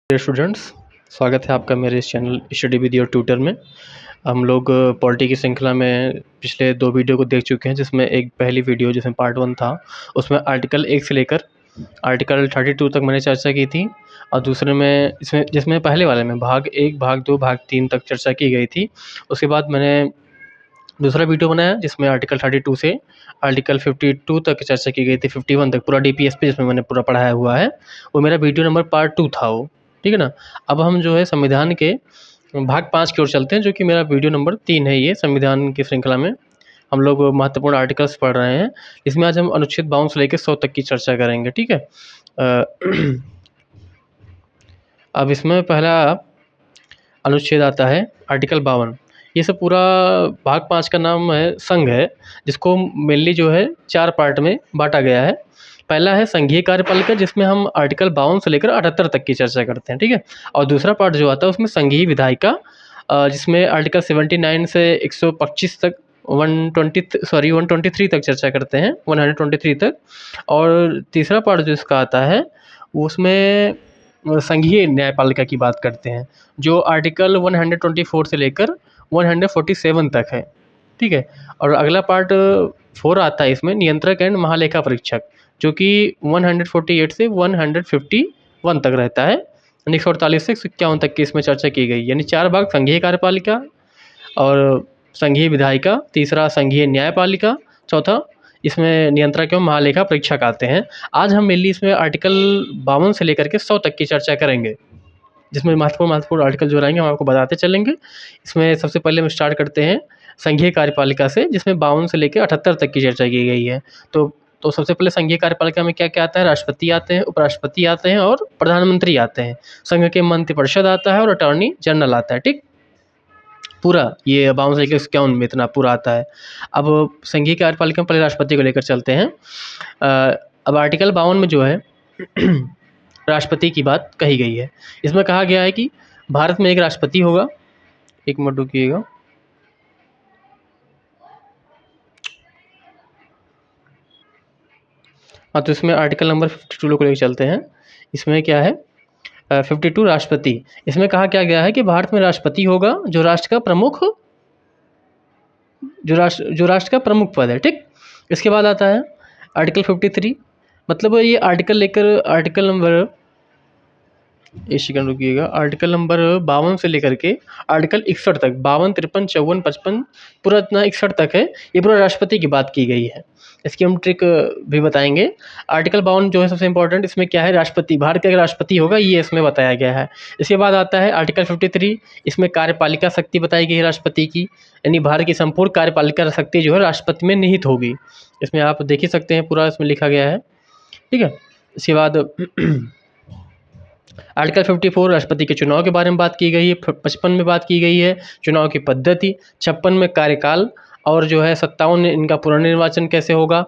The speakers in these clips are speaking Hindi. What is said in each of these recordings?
डियर स्टूडेंट्स, स्वागत है आपका मेरे इस channel study with your tutor में। हम लोग पॉलिटी की श्रृंखला में पिछले 2 वीडियो को देख चुके हैं, जिसमें एक पहली वीडियो जिसमें पार्ट 1 था, उसमें आर्टिकल 1 से लेकर आर्टिकल 32 तक मैंने चर्चा की थी, और दूसरे में जिसमें पहले वाले में भाग 1, भाग 2, भाग 3 तक चर्चा की गई थी। उसके बाद मैंने दूसरा वीडियो बनाया जिसमें आर्टिकल 32 से आर्टिकल 52 तक चर्चा की गई थी, 51 तक पूरा डीपीएस पे जिसमें मैंने पूरा पढ़ाया हुआ है। वो मेरा वीडियो नंबर पार्ट 2 था वो, ठीक है ना। अब हम जो है संविधान के भाग 5 की ओर चलते हैं, जो कि मेरा वीडियो नंबर 3 है। ये संविधान की श्रृंखला में हम लोग महत्वपूर्ण आर्टिकल्स पढ़ रहे हैं। इसमें आज हम अनुच्छेद 52 से लेकर 100 तक की चर्चा करेंगे, ठीक है। अब इसमें पहला अनुच्छेद आता है आर्टिकल 52। ये सब पूरा भाग 5 का नाम है संघ है, जिसको मेनली जो है 4 पार्ट में बांटा गया है। पहला है संघीय कार्यपालिका, जिसमें हम आर्टिकल 52 से लेकर 78 तक की चर्चा करते हैं, ठीक है। और दूसरा पार्ट जो आता है उसमें संघीय विधायिका, जिसमें आर्टिकल 79 से 125 तक 123 तक चर्चा करते हैं, 123 तक। और तीसरा पार्ट जो इसका आता है उसमें संघीय न्यायपालिका की बात करते हैं, जो आर्टिकल 124 से लेकर 147 तक है, ठीक है। और अगला पार्ट 4 आता है इसमें नियंत्रक एंड महालेखा परीक्षक, जो कि 148 से 151 तक रहता है, 148 से 51 तक की इसमें चर्चा की गई। यानी 4 भाग संघीय कार्यपालिका और संघीय विधायिका, तीसरा संघीय न्यायपालिका, चौथा इसमें नियंत्रक एवं महालेखा परीक्षक आते हैं। आज हम मेनली इसमें आर्टिकल 52 से लेकर के 100 तक की चर्चा करेंगे, जिसमें महत्वपूर्ण आर्टिकल जो रहेंगे हम आपको बताते चलेंगे। इसमें सबसे पहले हम स्टार्ट करते हैं संघीय कार्यपालिका से, जिसमें 52 से लेकर 78 तक की चर्चा की गई है। तो सबसे पहले संघीय कार्यपालिका में क्या क्या आता है? राष्ट्रपति आते हैं, उपराष्ट्रपति आते हैं और प्रधानमंत्री आते हैं। संघ के मंत्रिपरिषद आता है और अटॉर्नी जनरल आता है, ठीक। पूरा ये 52 से लेकर 51 में इतना पूरा आता है। अब संघीय कार्यपालिका में पहले राष्ट्रपति को लेकर चलते हैं। अब आर्टिकल 52 में जो है राष्ट्रपति की बात कही गई है। इसमें कहा गया है कि भारत में एक राष्ट्रपति होगा। एक मिनट रुकिएगा। हाँ, तो इसमें आर्टिकल नंबर 52 को लेकर चलते हैं। इसमें क्या है 52 राष्ट्रपति। इसमें कहा क्या गया है कि भारत में राष्ट्रपति होगा जो राष्ट्र का प्रमुख पद है, ठीक। इसके बाद आता है आर्टिकल 53। मतलब ये आर्टिकल लेकर आर्टिकल नंबर, एक सेकंड रुकिएगा, आर्टिकल नंबर 52 से लेकर के आर्टिकल 61 तक, 52, 53, 54, 55, पूरा इतना 61 तक है। ये पूरा राष्ट्रपति की बात की गई है। इसकी हम ट्रिक भी बताएंगे। आर्टिकल 52 जो है सबसे इंपॉर्टेंट, इसमें क्या है, राष्ट्रपति, भारत का राष्ट्रपति होगा, ये इसमें बताया गया है। इसके बाद आता है आर्टिकल 53। इसमें कार्यपालिका शक्ति बताई गई है राष्ट्रपति की, यानी भारत की संपूर्ण कार्यपालिका शक्ति जो है राष्ट्रपति में निहित होगी। इसमें आप देख ही सकते हैं, पूरा इसमें लिखा गया है, ठीक है। इसके बाद आर्टिकल 54 राष्ट्रपति के चुनाव के बारे में बात की गई है। 55 में बात की गई है चुनाव की पद्धति। 56 में कार्यकाल, और जो है 57 में इनका पुनर्निर्वाचन कैसे होगा।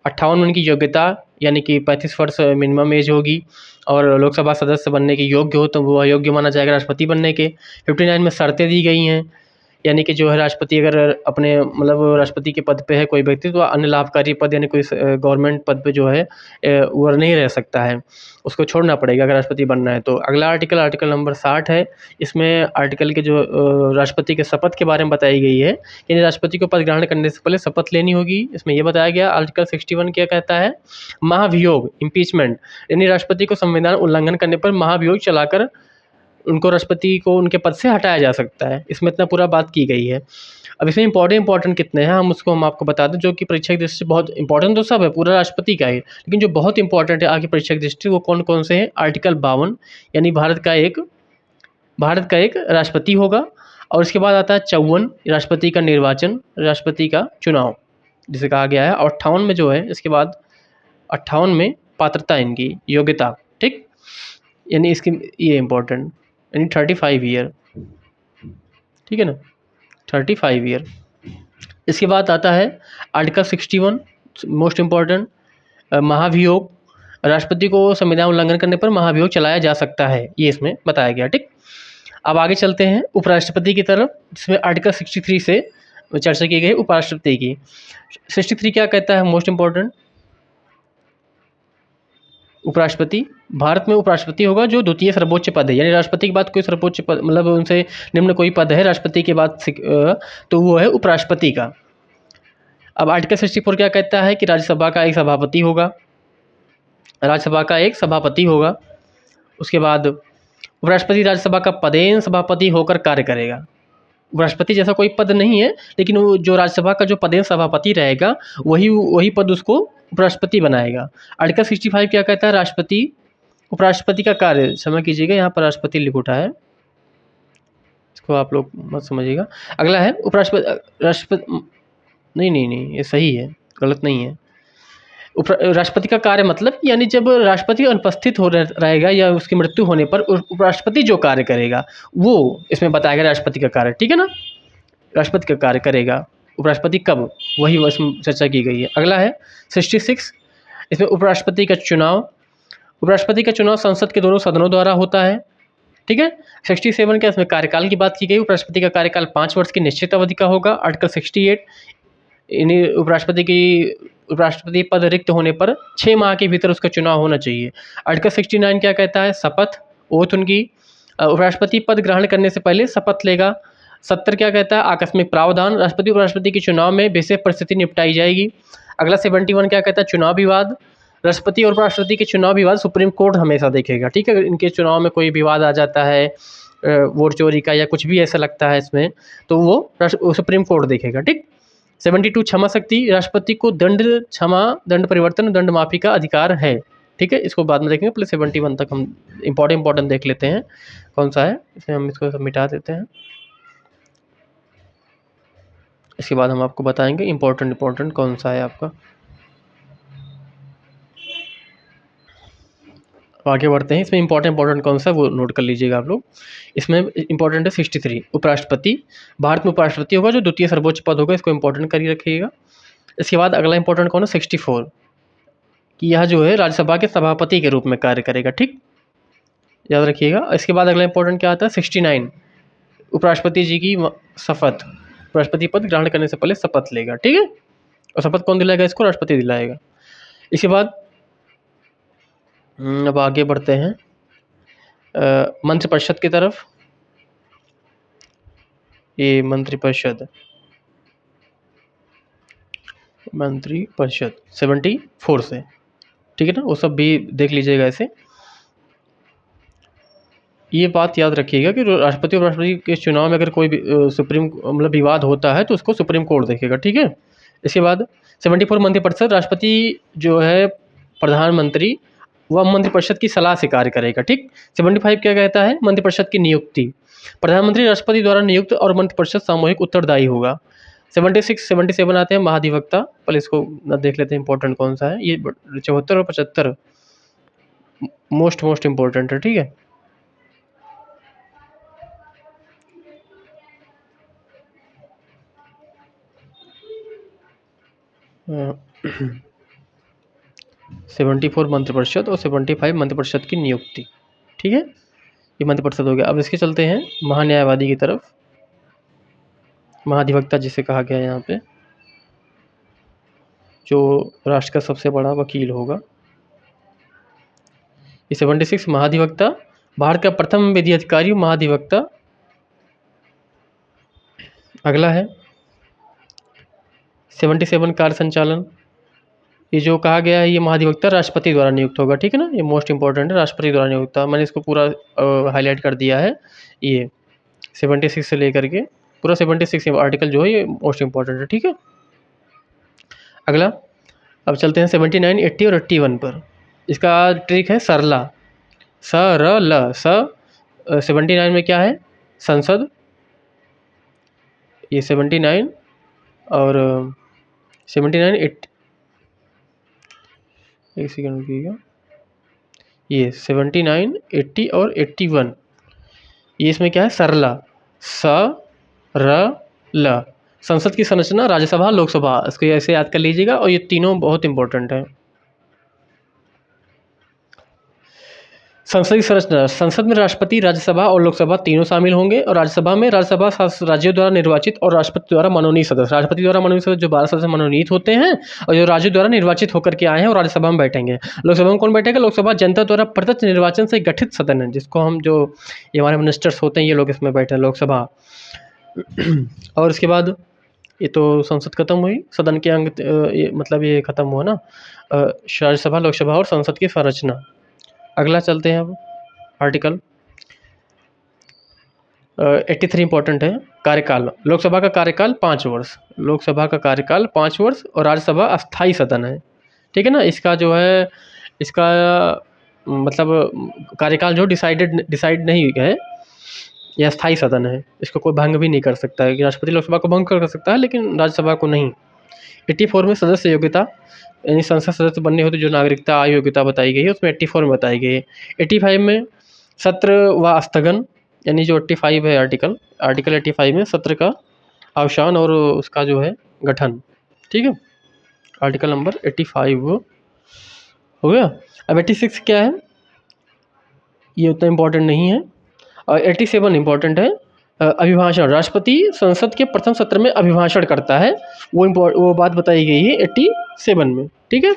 58 में इनकी योग्यता, यानी कि 35 वर्ष मिनिमम एज होगी, और लोकसभा सदस्य बनने के योग्य हो तो वो अयोग्य माना जाएगा राष्ट्रपति बनने के। 59 में शर्तें दी गई हैं, यानी कि जो है राष्ट्रपति अगर अपने मतलब राष्ट्रपति के पद पे है कोई व्यक्ति, तो अन्य लाभकारी पद यानी कोई गवर्नमेंट पद पे जो है वो नहीं रह सकता है, उसको छोड़ना पड़ेगा अगर राष्ट्रपति बनना है तो। अगला आर्टिकल नंबर 60 है। इसमें आर्टिकल के जो राष्ट्रपति के शपथ के बारे में बताई गई है, यानी राष्ट्रपति को पद ग्रहण करने से पहले शपथ लेनी होगी। इसमें यह बताया गया। आर्टिकल 61 क्या कहता है, महाभियोग, इम्पीचमेंट, यानी राष्ट्रपति को संविधान उल्लंघन करने पर महाभियोग चलाकर उनको, राष्ट्रपति को उनके पद से हटाया जा सकता है। इसमें इतना पूरा बात की गई है। अब इसमें इंपॉर्टेंट कितने हैं हम आपको बता दें, जो कि परीक्षा की दृष्टि से बहुत इंपॉर्टेंट तो सब है, पूरा राष्ट्रपति का है, लेकिन जो बहुत इंपॉर्टेंट है आगे परीक्षा की दृष्टि, वो कौन कौन से हैं। आर्टिकल 52, यानी भारत का एक राष्ट्रपति होगा। और इसके बाद आता है 54, राष्ट्रपति का निर्वाचन, राष्ट्रपति का चुनाव जिसे कहा गया है। और 58 में जो है, इसके बाद 58 में पात्रता, इनकी योग्यता, ठीक, यानी इसकी ये इम्पोर्टेंट, यानी 35 ईयर, ठीक है ना, 35 ईयर। इसके बाद आता है आर्टिकल 61, मोस्ट इम्पॉर्टेंट, महाभियोग, राष्ट्रपति को संविधान उल्लंघन करने पर महाभियोग चलाया जा सकता है, ये इसमें बताया गया, ठीक। अब आगे चलते हैं उपराष्ट्रपति की तरफ, जिसमें आर्टिकल 63 से चर्चा की गई उपराष्ट्रपति की। 63 क्या कहता है, मोस्ट इम्पॉर्टेंट, उपराष्ट्रपति, भारत में उपराष्ट्रपति होगा जो द्वितीय सर्वोच्च पद है, यानी राष्ट्रपति के बाद कोई सर्वोच्च पद, मतलब उनसे निम्न कोई पद है राष्ट्रपति के बाद तो वो है उपराष्ट्रपति का। अब आर्टिकल 64 क्या कहता है कि राज्यसभा का एक सभापति होगा, राज्यसभा का एक सभापति होगा। उसके बाद उपराष्ट्रपति राज्यसभा का पदेन सभापति होकर कार्य करेगा। उपराष्ट्रपति जैसा कोई पद नहीं है, लेकिन वो जो राज्यसभा का जो पदेन सभापति रहेगा वही पद उसको उपराष्ट्रपति बनाएगा। आर्टिकल 65 क्या कहता है, राष्ट्रपति उपराष्ट्रपति का कार्य, क्षमा कीजिएगा यहाँ पर राष्ट्रपति लिख उठा है, इसको आप लोग मत समझिएगा। अगला है राष्ट्रपति, नहीं ये सही है, गलत नहीं है। राष्ट्रपति का कार्य मतलब यानी जब राष्ट्रपति अनुपस्थित हो रहेगा या उसकी मृत्यु होने पर उपराष्ट्रपति जो कार्य करेगा वो इसमें बताया गया राष्ट्रपति का कार्य, ठीक है ना। राष्ट्रपति का कार्य करेगा, उपराष्ट्रपति कब, वही इसमें चर्चा की गई है। अगला है 66, इसमें उपराष्ट्रपति का चुनाव। उपराष्ट्रपति का चुनाव संसद के दोनों सदनों द्वारा होता है, ठीक है। 67 का इसमें कार्यकाल की बात की गई, उपराष्ट्रपति का कार्यकाल 5 वर्ष की निश्चित अवधि का होगा। आर्टिकल 68, उपराष्ट्रपति पद रिक्त होने पर 6 माह के भीतर उसका चुनाव होना चाहिए। आर्टिकल 69 क्या कहता है, शपथ, ओथ उनकी, उपराष्ट्रपति पद ग्रहण करने से पहले शपथ लेगा। 70 क्या कहता है, आकस्मिक प्रावधान, राष्ट्रपति उपराष्ट्रपति के चुनाव में विशेष परिस्थिति निपटाई जाएगी। अगला 71 क्या कहता है, चुनाव विवाद, राष्ट्रपति और उपराष्ट्रपति के चुनाव विवाद सुप्रीम कोर्ट हमेशा देखेगा, ठीक है। इनके चुनाव में कोई विवाद आ जाता है वोट चोरी का या कुछ भी ऐसा लगता है इसमें, तो वो सुप्रीम कोर्ट देखेगा, ठीक। 72 क्षमा शक्ति, राष्ट्रपति को दंड क्षमा, दंड परिवर्तन, दंड माफी का अधिकार है, ठीक है। इसको बाद में देखेंगे, पहले 71 तक हम इम्पोर्टेंट देख लेते हैं कौन सा है, इसमें हम इसको सब मिटा देते हैं। इसके बाद हम आपको बताएंगे इम्पोर्टेंट कौन सा है आपका। आगे बढ़ते हैं, इसमें इम्पोर्टेंट कौन सा है वो नोट कर लीजिएगा आप लोग। इसमें इम्पोर्टेंट है 63, उपराष्ट्रपति, भारत में उपराष्ट्रपति होगा जो द्वितीय सर्वोच्च पद होगा, इसको इम्पोर्टेंट करिए रखिएगा। इसके बाद अगला इम्पोर्टेंट कौन है, 64, कि यह जो है राज्यसभा के सभापति के रूप में कार्य करेगा, ठीक, याद रखिएगा। इसके बाद अगला इम्पोर्टेंट क्या आता है, 69, उपराष्ट्रपति जी की शपथ, उपराष्ट्रपति पद ग्रहण करने से पहले शपथ लेगा, ठीक है। और शपथ कौन दिलाएगा, इसको राष्ट्रपति दिलाएगा। इसके बाद अब आगे बढ़ते हैं मंत्रिपरिषद की तरफ। ये मंत्रिपरिषद 74 से, ठीक है ना, वो सब भी देख लीजिएगा ऐसे। ये बात याद रखिएगा कि राष्ट्रपति और राष्ट्रपति के चुनाव में अगर कोई सुप्रीम मतलब विवाद होता है तो उसको सुप्रीम कोर्ट देखेगा, ठीक है। इसके बाद 74 मंत्रिपरिषद, राष्ट्रपति जो है प्रधानमंत्री वह मंत्रिपरिषद की सलाह से कार्य करेगा, ठीक। 75 क्या कहता है, मंत्रिपरिषद की नियुक्ति, प्रधानमंत्री राष्ट्रपति द्वारा नियुक्त और मंत्रिपरिषद सामूहिक उत्तरदायी होगा। 76 77 आते हैं महाधिवक्ता, पहले इसको देख लेते हैं इंपॉर्टेंट कौन सा है। ये 74 और 75 मोस्ट इम्पोर्टेंट है, ठीक है। अ, 74 मंत्रिपरिषद और 75 मंत्रिपरिषद की नियुक्ति, ठीक है। ये मंत्रिपरिषद हो गया। अब इसके चलते हैं महान्यायवादी की तरफ, महाधिवक्ता जिसे कहा गया है यहाँ पे, जो राष्ट्र का सबसे बड़ा वकील होगा। ये 76 महाधिवक्ता, भारत का प्रथम विधि अधिकारी महाधिवक्ता। अगला है 77 कार्य संचालन, ये जो कहा गया है ये महाधिवक्ता राष्ट्रपति द्वारा नियुक्त होगा, ठीक है ना। ये मोस्ट इंपॉर्टेंट है, राष्ट्रपति द्वारा नियुक्त, मैंने इसको पूरा हाईलाइट कर दिया है। ये 76 से लेकर के पूरा 76 आर्टिकल जो है ये मोस्ट इंपॉर्टेंट है, ठीक है। अगला अब चलते हैं 79 80 और 81 पर। इसका ट्रिक है सरला, सरल, 79 में क्या है, संसद, ये 79 और 79 एक सेकंड रुकिएगा, ये 79 80 और 81, ये इसमें क्या है, सरला, ल, संसद की संरचना, राज्यसभा लोकसभा, इसको ऐसे याद कर लीजिएगा। और ये तीनों बहुत इंपॉर्टेंट है। संसदीय संरचना, संसद में राष्ट्रपति, राज्यसभा और लोकसभा तीनों शामिल होंगे। और राज्यसभा में राज्यसभा राज्यों द्वारा निर्वाचित और राष्ट्रपति द्वारा मनोनीत सदस्य, राष्ट्रपति द्वारा मनोनीत सदस्य जो 12 सदस्य मनोनीत होते हैं और जो राज्यों द्वारा निर्वाचित होकर के आए हैं, और राज्यसभा में बैठेंगे। लोकसभा में कौन बैठेगा? लोकसभा जनता द्वारा प्रत्यक्ष निर्वाचन से गठित सदन है, जिसको हम जो ये हमारे मिनिस्टर्स होते हैं ये लोग इसमें बैठे हैं, लोकसभा। और इसके बाद ये तो संसद खत्म हुई, सदन के अंग ये मतलब ये खत्म हुआ ना, राज्यसभा, लोकसभा और संसद की संरचना। अगला चलते हैं अब आर्टिकल 83 इंपॉर्टेंट है। कार्यकाल, लोकसभा का कार्यकाल 5 वर्ष, लोकसभा का कार्यकाल 5 वर्ष और राज्यसभा अस्थाई सदन है, ठीक है ना। इसका जो है इसका मतलब कार्यकाल जो डिसाइड नहीं है, यह अस्थाई सदन है, इसको कोई भंग भी नहीं कर सकता है। राष्ट्रपति लोकसभा को भंग कर सकता है लेकिन राज्यसभा को नहीं। 84 में सदस्य योग्यता, यानी संसद सदस्य बनने होते जो नागरिकता आयु योग्यता बताई गई है उसमें 84 में बताई गई है। 85 में सत्र व स्थगन, यानी जो 85 है आर्टिकल 85 में सत्र का अवसान और उसका जो है गठन, ठीक है। आर्टिकल नंबर 85 हो गया। अब 86 क्या है, ये उतना इम्पोर्टेंट नहीं है। और 87 इम्पोर्टेंट है। अभिभाषण, राष्ट्रपति संसद के प्रथम सत्र में अभिभाषण करता है, वो बात बताई गई है 87 में, ठीक है।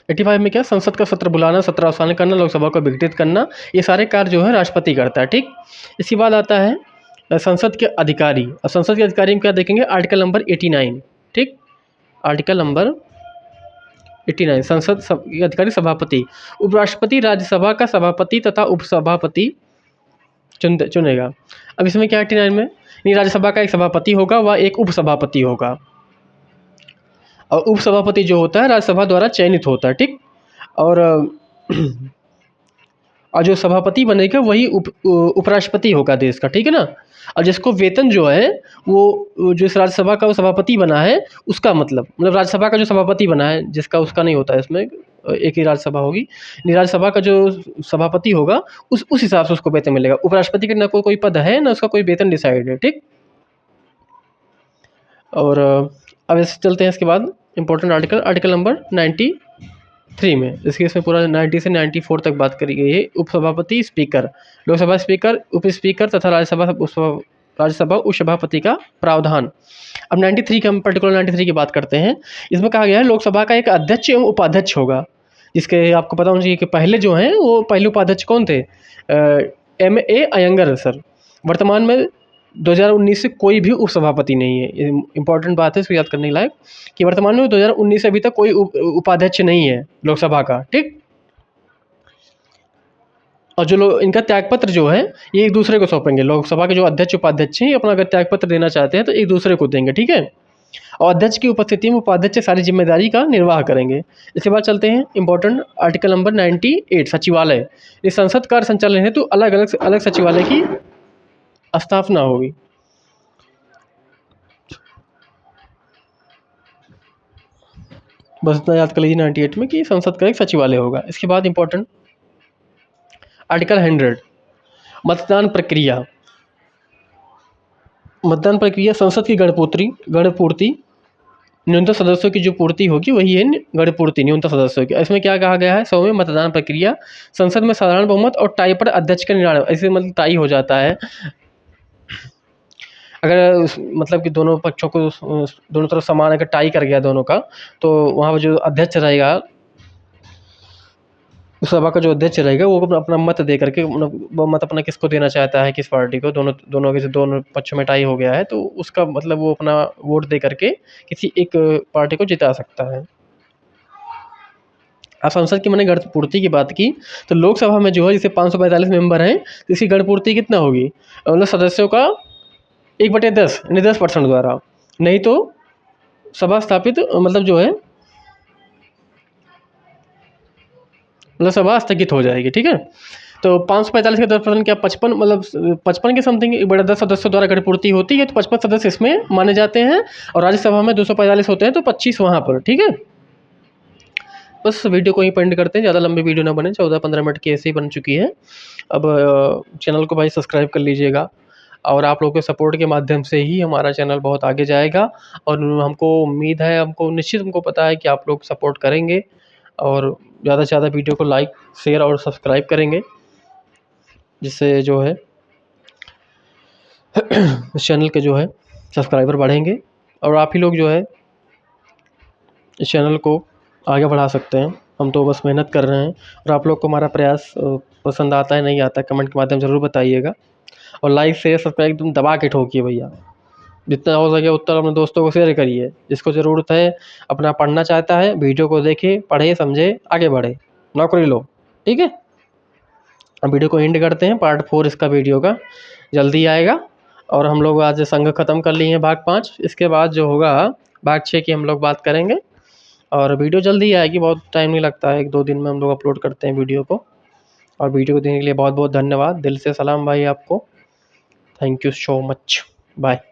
85 में क्या, संसद का सत्र बुलाना, सत्र अवसान करना, लोकसभा को विघटित करना, ये सारे कार्य जो है राष्ट्रपति करता है, ठीक। इसके बाद आता है संसद के अधिकारी। और संसद के अधिकारी में क्या देखेंगे, आर्टिकल नंबर 89, ठीक। आर्टिकल नंबर 89, संसद के अधिकारी सभापति, उपराष्ट्रपति राज्यसभा का सभापति तथा उपसभापति चुनेगा। अब इसमें क्या 89 में, नहीं, राज्यसभा का एक सभापति होगा व एक उपसभापति होगा, और उपसभापति जो होता है राज्यसभा द्वारा चयनित होता है, ठीक। और जो सभापति बनेगा वही उपराष्ट्रपति होगा देश का, ठीक है ना। और जिसको वेतन जो है वो जो इस राज्यसभा का वो सभापति बना है उसका मतलब राज्यसभा का जो सभापति बना है जिसका, उसका नहीं होता है, इसमें एक ही राज्यसभा होगी। राज्यसभा का जो सभापति होगा उस हिसाब से उसको वेतन मिलेगा। उपराष्ट्रपति का ना कोई पद है ना उसका कोई वेतन डिसाइड है, ठीक। और अब ऐसे चलते हैं इसके बाद इंपॉर्टेंट आर्टिकल नंबर 93 में, इसमें पूरा 90 से 94 तक बात करी गई है। उपसभापति, स्पीकर, लोकसभा स्पीकर, उप स्पीकर तथा राज्यसभा उपसभापति का प्रावधान। अब 93 का हम पर्टिकुलर 93 की बात करते हैं। इसमें कहा गया है लोकसभा का एक अध्यक्ष एवं उपाध्यक्ष होगा, जिसके आपको पता होना चाहिए कि पहले जो हैं वो पहले उपाध्यक्ष कौन थे, M.A. अयंगर सर। वर्तमान में 2019 से कोई भी उपसभापति नहीं है, इंपॉर्टेंट बात है, इसको याद करने लायक कि वर्तमान में 2019 से अभी तक कोई उपाध्यक्ष नहीं है लोकसभा का, ठीक। और जो लोग इनका त्यागपत्र जो है ये एक दूसरे को सौंपेंगे। लोकसभा के जो अध्यक्ष उपाध्यक्ष हैं अपना अगर त्यागपत्र देना चाहते हैं तो एक दूसरे को देंगे, ठीक है। और अध्यक्ष की उपस्थिति में उपाध्यक्ष सारी जिम्मेदारी का निर्वाह करेंगे। इसके बाद चलते हैं इंपॉर्टेंट आर्टिकल नंबर 98, सचिवालय। इस संसद कार्य संचालन हेतु अलग सचिवालय की स्थापना होगी। बस इतना याद कर लीजिए 98 में कि संसद का एक सचिवालय होगा। इसके बाद इंपॉर्टेंट आर्टिकल 100, मतदान प्रक्रिया। मतदान प्रक्रिया, संसद की गणपूर्ति, न्यूनतम सदस्यों की जो पूर्ति होगी वही है गणपूर्ति न्यूनतम सदस्यों की। इसमें क्या कहा गया है, 100 में मतदान प्रक्रिया, संसद में साधारण बहुमत और टाई पर अध्यक्ष का निर्णय। ऐसे मतलब टाई हो जाता है अगर मतलब कि दोनों पक्षों को दोनों तरफ समान अगर टाई कर गया दोनों का, तो वहाँ पर जो अध्यक्ष रहेगा, उस सभा का जो अध्यक्ष रहेगा वो अपना मत दे करके वो मत अपना किसको देना चाहता है, किस पार्टी को, दोनों पक्षों में टाई हो गया है तो उसका मतलब वो अपना वोट दे करके किसी एक पार्टी को जिता सकता है। अब संसद की मैंने गणपूर्ति की बात की तो लोकसभा में जो है जैसे 545 मेंबर हैं तो इसकी गणपूर्ति कितना होगी, मतलब सदस्यों का 1/10 यानी 10% द्वारा, नहीं तो सभा स्थापित मतलब जो है मतलब सभा स्थगित हो जाएगी, ठीक है। तो 545 के 10% क्या 55 मतलब 55 के समथिंग 1/10 सदस्यों द्वारा गणपूर्ति होती है, तो 55 सदस्य इसमें माने जाते हैं और राज्यसभा में 245 होते हैं तो 25 वहाँ पर, ठीक है। बस वीडियो को ही पेंड करते हैं, ज़्यादा लंबी वीडियो ना बने, 14-15 मिनट की ऐसे ही बन चुकी है। अब चैनल को भाई सब्सक्राइब कर लीजिएगा और आप लोगों के सपोर्ट के माध्यम से ही हमारा चैनल बहुत आगे जाएगा और हमको उम्मीद है, हमको निश्चित हमको पता है कि आप लोग सपोर्ट करेंगे और ज़्यादा से ज़्यादा वीडियो को लाइक, शेयर और सब्सक्राइब करेंगे, जिससे जो है इस चैनल के जो है सब्सक्राइबर बढ़ेंगे और आप ही लोग जो है इस चैनल को आगे बढ़ा सकते हैं। हम तो बस मेहनत कर रहे हैं और आप लोग को हमारा प्रयास पसंद आता है नहीं आता, कमेंट के माध्यम ज़रूर बताइएगा। और लाइक शेयर सब्सक्राइब एकदम दबा के ठोकिए भैया, जितना हो सके उतना अपने दोस्तों को शेयर करिए। जिसको ज़रूरत है, अपना पढ़ना चाहता है, वीडियो को देखे, पढ़े, समझे, आगे बढ़े, नौकरी लो। ठीक है, अब वीडियो को एंड करते हैं। पार्ट 4 इसका वीडियो का जल्दी आएगा। और हम लोग आज संघ ख़त्म कर लिए हैं भाग 5। इसके बाद जो होगा भाग 6 की हम लोग बात करेंगे और वीडियो जल्दी ही आएगी, बहुत टाइम नहीं लगता है, 1-2 दिन में हम लोग अपलोड करते हैं वीडियो को। और वीडियो को देखने के लिए बहुत बहुत धन्यवाद। दिल से सलाम भाई आपको। Thank you so much. Bye.